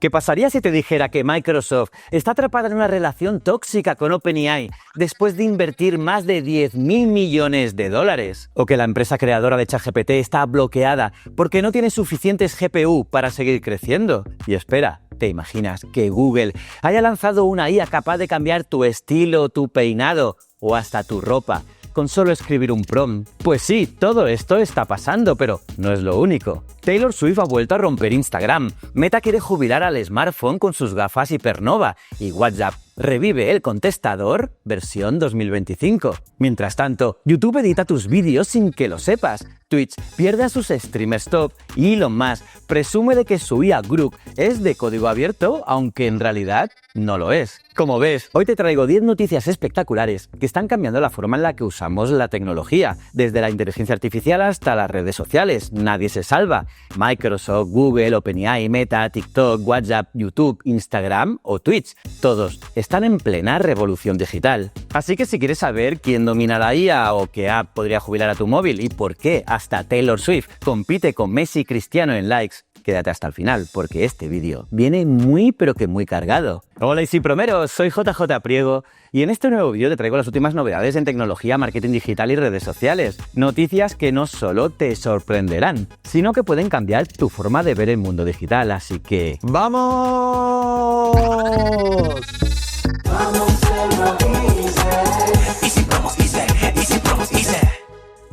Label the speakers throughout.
Speaker 1: ¿Qué pasaría si te dijera que Microsoft está atrapada en una relación tóxica con OpenAI después de invertir más de 10.000 millones de dólares? ¿O que la empresa creadora de ChatGPT está bloqueada porque no tiene suficientes GPU para seguir creciendo? Y espera, ¿te imaginas que Google haya lanzado una IA capaz de cambiar tu estilo, tu peinado o hasta tu ropa con solo escribir un prompt? Pues sí, todo esto está pasando, pero no es lo único. Taylor Swift ha vuelto a romper Instagram, Meta quiere jubilar al smartphone con sus gafas Hypernova y WhatsApp revive el contestador versión 2025. Mientras tanto, YouTube edita tus vídeos sin que lo sepas, Twitch pierde a sus streamers top y Elon Musk presume de que su IA Grok es de código abierto, aunque en realidad no lo es. Como ves, hoy te traigo 10 noticias espectaculares que están cambiando la forma en la que usamos la tecnología, desde la inteligencia artificial hasta las redes sociales. Nadie se salva. Microsoft, Google, OpenAI, Meta, TikTok, WhatsApp, YouTube, Instagram o Twitch. Todos están en plena revolución digital. Así que si quieres saber quién domina la IA o qué app podría jubilar a tu móvil y por qué hasta Taylor Swift compite con Messi y Cristiano en likes, quédate hasta el final, porque este vídeo viene muy pero que muy cargado. Hola Isipromeros, soy JJ Priego y en este nuevo vídeo te traigo las últimas novedades en tecnología, marketing digital y redes sociales. Noticias que no solo te sorprenderán, sino que pueden cambiar tu forma de ver el mundo digital, así que ¡vamos!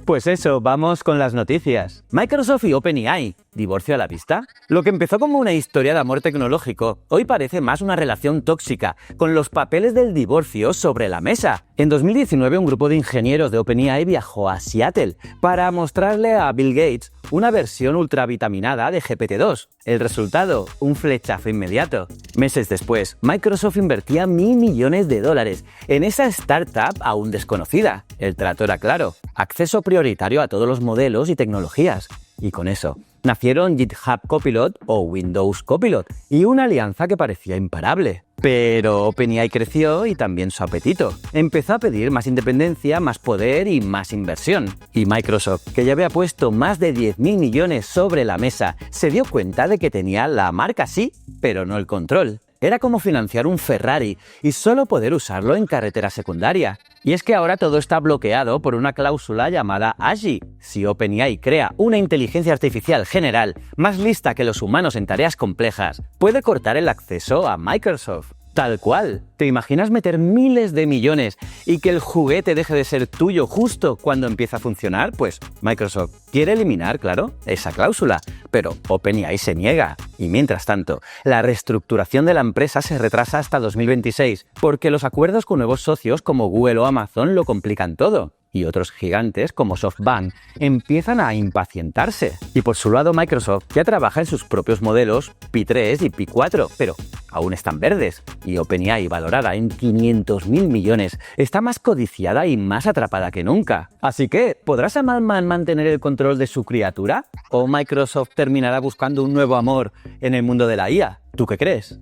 Speaker 1: Pues eso, vamos con las noticias. Microsoft y OpenAI, ¿divorcio a la vista? Lo que empezó como una historia de amor tecnológico, hoy parece más una relación tóxica, con los papeles del divorcio sobre la mesa. En 2019, un grupo de ingenieros de OpenAI viajó a Seattle para mostrarle a Bill Gates una versión ultravitaminada de GPT-2. El resultado, un flechazo inmediato. Meses después, Microsoft invertía $1.000 millones en esa startup aún desconocida. El trato era claro, acceso prioritario a todos los modelos y tecnologías. Y con eso, nacieron GitHub Copilot o Windows Copilot y una alianza que parecía imparable. Pero OpenAI creció y también su apetito. Empezó a pedir más independencia, más poder y más inversión. Y Microsoft, que ya había puesto más de 10.000 millones sobre la mesa, se dio cuenta de que tenía la marca sí, pero no el control. Era como financiar un Ferrari y solo poder usarlo en carretera secundaria. Y es que ahora todo está bloqueado por una cláusula llamada AGI. Si OpenAI crea una inteligencia artificial general más lista que los humanos en tareas complejas, puede cortar el acceso a Microsoft. Tal cual. ¿Te imaginas meter miles de millones y que el juguete deje de ser tuyo justo cuando empieza a funcionar? Pues Microsoft quiere eliminar, claro, esa cláusula, pero OpenAI se niega. Y mientras tanto, la reestructuración de la empresa se retrasa hasta 2026, porque los acuerdos con nuevos socios como Google o Amazon lo complican todo. Y otros gigantes como SoftBank empiezan a impacientarse. Y por su lado Microsoft ya trabaja en sus propios modelos Pi 3 y Pi 4, pero aún están verdes. Y OpenAI, valorada en 500.000 millones, está más codiciada y más atrapada que nunca. Así que, ¿podrá Sam Altman mantener el control de su criatura? ¿O Microsoft terminará buscando un nuevo amor en el mundo de la IA? ¿Tú qué crees?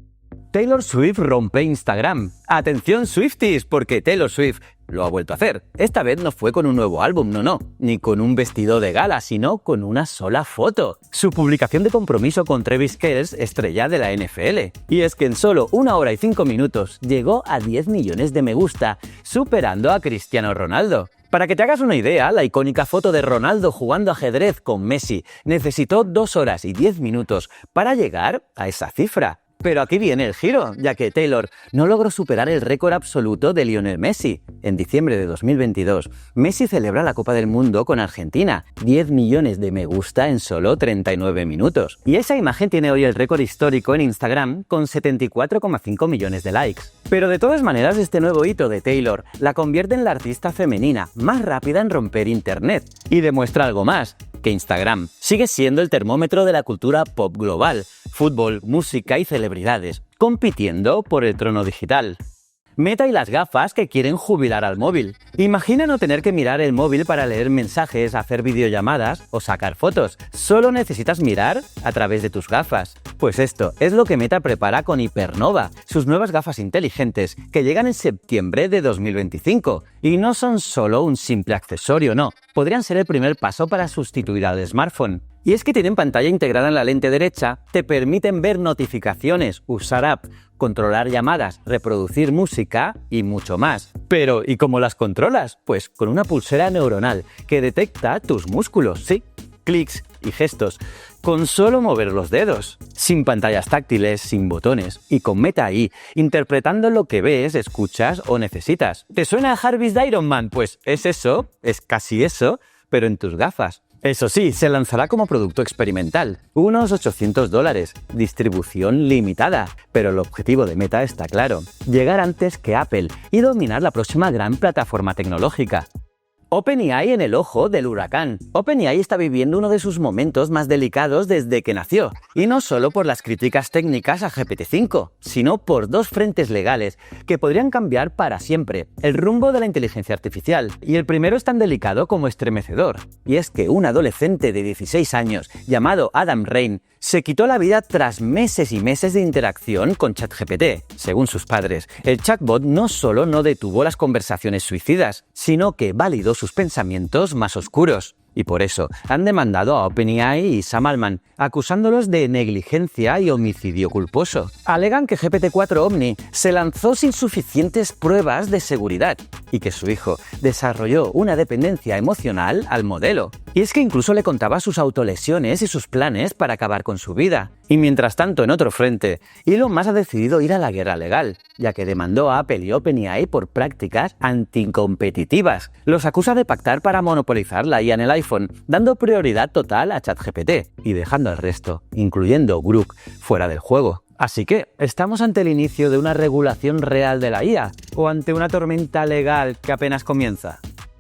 Speaker 1: Taylor Swift rompe Instagram. Atención Swifties, porque Taylor Swift lo ha vuelto a hacer. Esta vez no fue con un nuevo álbum, no, ni con un vestido de gala, sino con una sola foto. Su publicación de compromiso con Travis Kelce, estrella de la NFL. Y es que en solo 1 hora y 5 minutos llegó a 10 millones de me gusta, superando a Cristiano Ronaldo. Para que te hagas una idea, la icónica foto de Ronaldo jugando ajedrez con Messi necesitó 2 horas y 10 minutos para llegar a esa cifra. Pero aquí viene el giro, ya que Taylor no logró superar el récord absoluto de Lionel Messi. En diciembre de 2022, Messi celebra la Copa del Mundo con Argentina, 10 millones de me gusta en solo 39 minutos. Y esa imagen tiene hoy el récord histórico en Instagram con 74,5 millones de likes. Pero de todas maneras, este nuevo hito de Taylor la convierte en la artista femenina más rápida en romper Internet. Y demuestra algo más, que Instagram sigue siendo el termómetro de la cultura pop global, fútbol, música y celebridades, compitiendo por el trono digital. Meta y las gafas que quieren jubilar al móvil. Imagina no tener que mirar el móvil para leer mensajes, hacer videollamadas o sacar fotos. Solo necesitas mirar a través de tus gafas. Pues esto es lo que Meta prepara con Hypernova, sus nuevas gafas inteligentes que llegan en septiembre de 2025. Y no son solo un simple accesorio, no. Podrían ser el primer paso para sustituir al smartphone. Y es que tienen pantalla integrada en la lente derecha, te permiten ver notificaciones, usar app, controlar llamadas, reproducir música y mucho más. Pero, ¿y cómo las controlas? Pues con una pulsera neuronal que detecta tus músculos, sí, clics y gestos, con solo mover los dedos, sin pantallas táctiles, sin botones y con Meta AI, interpretando lo que ves, escuchas o necesitas. ¿Te suena a Jarvis de Iron Man? Pues es eso, es casi eso, pero en tus gafas. Eso sí, se lanzará como producto experimental, unos $800, distribución limitada, pero el objetivo de Meta está claro, llegar antes que Apple y dominar la próxima gran plataforma tecnológica. OpenAI en el ojo del huracán. OpenAI está viviendo uno de sus momentos más delicados desde que nació, y no solo por las críticas técnicas a GPT-5, sino por dos frentes legales que podrían cambiar para siempre el rumbo de la inteligencia artificial. Y el primero es tan delicado como estremecedor, y es que un adolescente de 16 años llamado Adam Rein se quitó la vida tras meses y meses de interacción con ChatGPT. Según sus padres, el chatbot no solo no detuvo las conversaciones suicidas, sino que validó sus pensamientos más oscuros. Y por eso han demandado a OpenAI y Sam Altman, acusándolos de negligencia y homicidio culposo. Alegan que GPT-4 Omni se lanzó sin suficientes pruebas de seguridad y que su hijo desarrolló una dependencia emocional al modelo. Y es que incluso le contaba sus autolesiones y sus planes para acabar con su vida. Y mientras tanto, en otro frente, Elon Musk ha decidido ir a la guerra legal, ya que demandó a Apple y OpenAI por prácticas anticompetitivas. Los acusa de pactar para monopolizar la IA en el iPhone, dando prioridad total a ChatGPT y dejando al resto, incluyendo Grok, fuera del juego. Así que, ¿estamos ante el inicio de una regulación real de la IA o ante una tormenta legal que apenas comienza?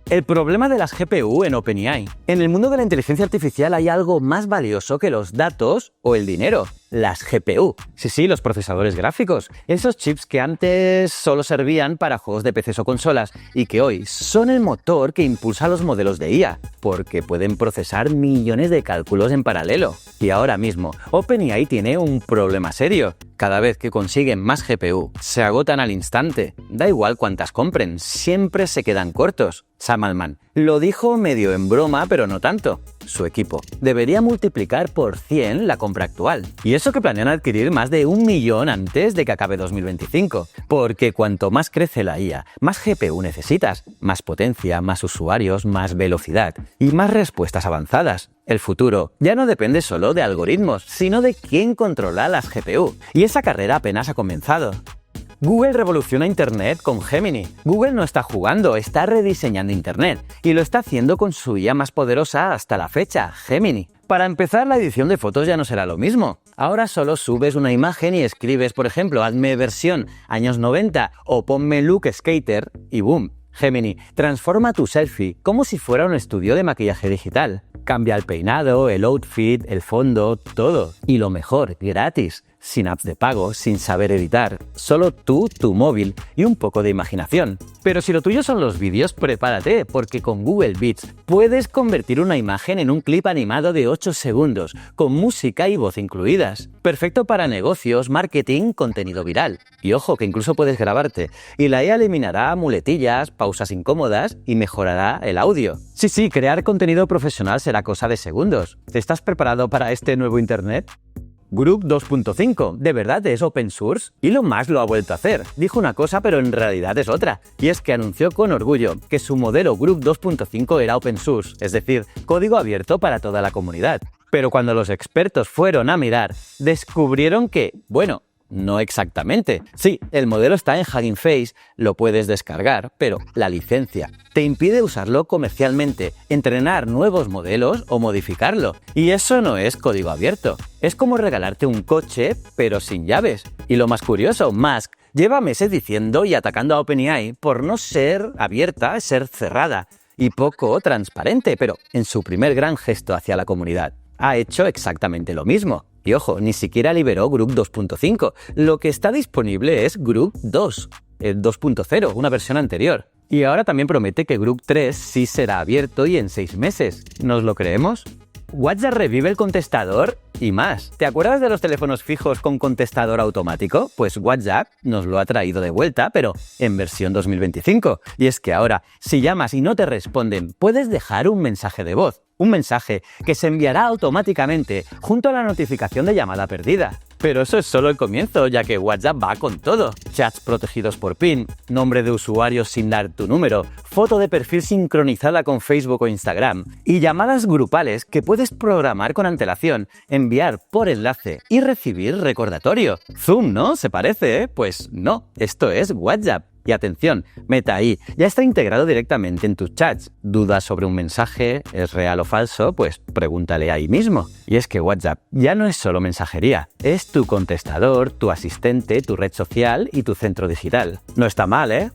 Speaker 1: El problema de las GPU en OpenAI. En el mundo de la inteligencia artificial hay algo más valioso que los datos o el dinero. Las GPU. Sí, los procesadores gráficos. Esos chips que antes solo servían para juegos de PCs o consolas y que hoy son el motor que impulsa los modelos de IA, porque pueden procesar millones de cálculos en paralelo. Y ahora mismo, OpenAI tiene un problema serio. Cada vez que consiguen más GPU, se agotan al instante. Da igual cuántas compren, siempre se quedan cortos. Sam Altman lo dijo medio en broma, pero no tanto. Su equipo debería multiplicar por 100 la compra actual. Y eso que planean adquirir más de 1 millón antes de que acabe 2025. Porque cuanto más crece la IA, más GPU necesitas, más potencia, más usuarios, más velocidad y más respuestas avanzadas. El futuro ya no depende solo de algoritmos, sino de quién controla las GPU. Y esa carrera apenas ha comenzado. Google revoluciona Internet con Gemini. Google no está jugando, está rediseñando Internet y lo está haciendo con su IA más poderosa hasta la fecha, Gemini. Para empezar, la edición de fotos ya no será lo mismo. Ahora solo subes una imagen y escribes, por ejemplo, hazme versión años 90 o ponme look skater y boom. Gemini transforma tu selfie como si fuera un estudio de maquillaje digital. Cambia el peinado, el outfit, el fondo, todo. Y lo mejor, gratis. Sin apps de pago, sin saber editar, solo tú, tu móvil y un poco de imaginación. Pero si lo tuyo son los vídeos, prepárate, porque con Google Beats puedes convertir una imagen en un clip animado de 8 segundos, con música y voz incluidas. Perfecto para negocios, marketing, contenido viral. Y ojo, que incluso puedes grabarte. Y la IA eliminará muletillas, pausas incómodas y mejorará el audio. Sí, crear contenido profesional será cosa de segundos. ¿Estás preparado para este nuevo Internet? Grok 2.5, ¿de verdad es open source? Elon Musk lo ha vuelto a hacer. Dijo una cosa pero en realidad es otra. Y es que anunció con orgullo que su modelo Grok 2.5 era open source, es decir, código abierto para toda la comunidad. Pero cuando los expertos fueron a mirar, descubrieron que, bueno, no exactamente. Sí, el modelo está en Hugging Face, lo puedes descargar, pero la licencia te impide usarlo comercialmente, entrenar nuevos modelos o modificarlo. Y eso no es código abierto. Es como regalarte un coche, pero sin llaves. Y lo más curioso, Musk lleva meses diciendo y atacando a OpenAI por no ser abierta, ser cerrada y poco transparente, pero en su primer gran gesto hacia la comunidad ha hecho exactamente lo mismo. Y ojo, ni siquiera liberó Grok 2.5. Lo que está disponible es Grok 2, el 2.0, una versión anterior. Y ahora también promete que Grok 3 sí será abierto y en 6 meses. ¿Nos lo creemos? WhatsApp revive el contestador y más. ¿Te acuerdas de los teléfonos fijos con contestador automático? Pues WhatsApp nos lo ha traído de vuelta, pero en versión 2025. Y es que ahora, si llamas y no te responden, puedes dejar un mensaje de voz. un mensaje que se enviará automáticamente junto a la notificación de llamada perdida. Pero eso es solo el comienzo, ya que WhatsApp va con todo. Chats protegidos por PIN, nombre de usuario sin dar tu número, foto de perfil sincronizada con Facebook o Instagram y llamadas grupales que puedes programar con antelación, enviar por enlace y recibir recordatorio. Zoom, ¿no? ¿Se parece, eh? Pues no, esto es WhatsApp. Y atención, Meta AI ya está integrado directamente en tus chats. ¿Dudas sobre un mensaje? ¿Es real o falso? Pues pregúntale ahí mismo. Y es que WhatsApp ya no es solo mensajería, es tu contestador, tu asistente, tu red social y tu centro digital. No está mal, ¿eh?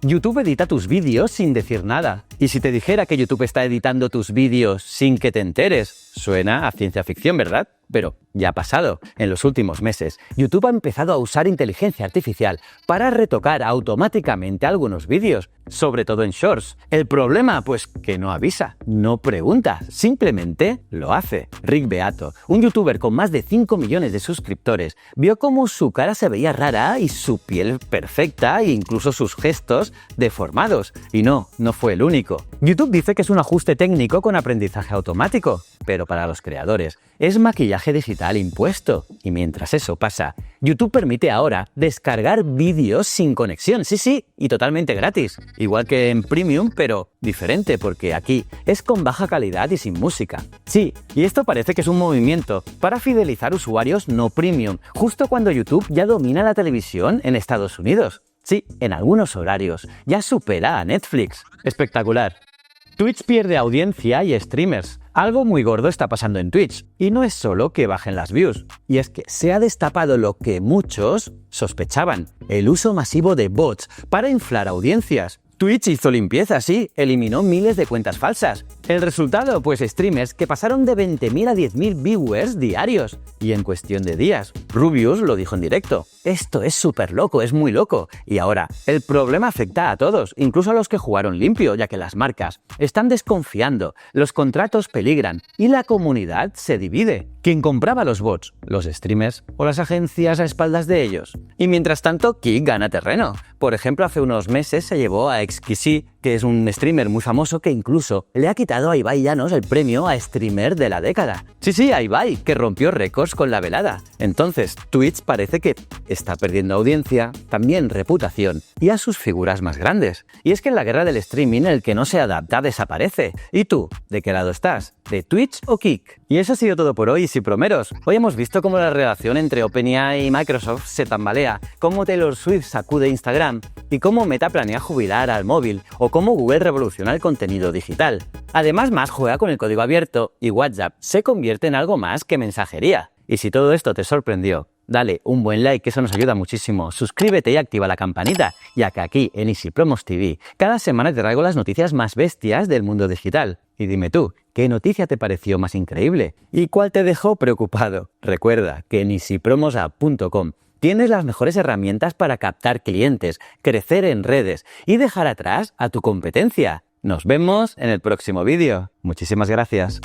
Speaker 1: YouTube edita tus vídeos sin decir nada. Y si te dijera que YouTube está editando tus vídeos sin que te enteres, suena a ciencia ficción, ¿verdad? Pero ya ha pasado. En los últimos meses, YouTube ha empezado a usar inteligencia artificial para retocar automáticamente algunos vídeos, sobre todo en Shorts. El problema, pues que no avisa, no pregunta, simplemente lo hace. Rick Beato, un youtuber con más de 5 millones de suscriptores, vio cómo su cara se veía rara y su piel perfecta e incluso sus gestos deformados. Y no fue el único. YouTube dice que es un ajuste técnico con aprendizaje automático, pero para los creadores es maquillaje digital impuesto. Y mientras eso pasa, YouTube permite ahora descargar vídeos sin conexión, sí, y totalmente gratis. Igual que en Premium, pero diferente, porque aquí es con baja calidad y sin música. Sí, y esto parece que es un movimiento para fidelizar usuarios no Premium, justo cuando YouTube ya domina la televisión en Estados Unidos. Sí, en algunos horarios ya supera a Netflix. Espectacular. Twitch pierde audiencia y streamers. Algo muy gordo está pasando en Twitch. Y no es solo que bajen las views. Y es que se ha destapado lo que muchos sospechaban: el uso masivo de bots para inflar audiencias. Twitch hizo limpieza, sí, eliminó miles de cuentas falsas. El resultado, pues streamers que pasaron de 20.000 a 10.000 viewers diarios. Y en cuestión de días. Rubius lo dijo en directo: esto es súper loco, es muy loco. Y ahora, el problema afecta a todos, incluso a los que jugaron limpio, ya que las marcas están desconfiando, los contratos peligran y la comunidad se divide. ¿Quién compraba los bots? ¿Los streamers o las agencias a espaldas de ellos? Y mientras tanto, Kik gana terreno. Por ejemplo, hace unos meses se llevó a XQC, que es un streamer muy famoso que incluso le ha quitado a Ibai Llanos el premio a streamer de la década. Sí, a Ibai, que rompió récords con la velada. Entonces, Twitch parece que está perdiendo audiencia, también reputación, y a sus figuras más grandes. Y es que en la guerra del streaming el que no se adapta desaparece. ¿Y tú? ¿De qué lado estás? ¿De Twitch o Kik? Y eso ha sido todo por hoy, Promeros. Hoy hemos visto cómo la relación entre OpenAI y Microsoft se tambalea, cómo Taylor Swift sacude Instagram y cómo Meta planea jubilar al móvil, o cómo Google revoluciona el contenido digital. Además, más juega con el código abierto y WhatsApp se convierte en algo más que mensajería. Y si todo esto te sorprendió, dale un buen like, que eso nos ayuda muchísimo. Suscríbete y activa la campanita, ya que aquí en Easy Promos TV cada semana te traigo las noticias más bestias del mundo digital. Y dime tú, ¿qué noticia te pareció más increíble? ¿Y cuál te dejó preocupado? Recuerda que en easypromosapp.com tienes las mejores herramientas para captar clientes, crecer en redes y dejar atrás a tu competencia. Nos vemos en el próximo vídeo. Muchísimas gracias.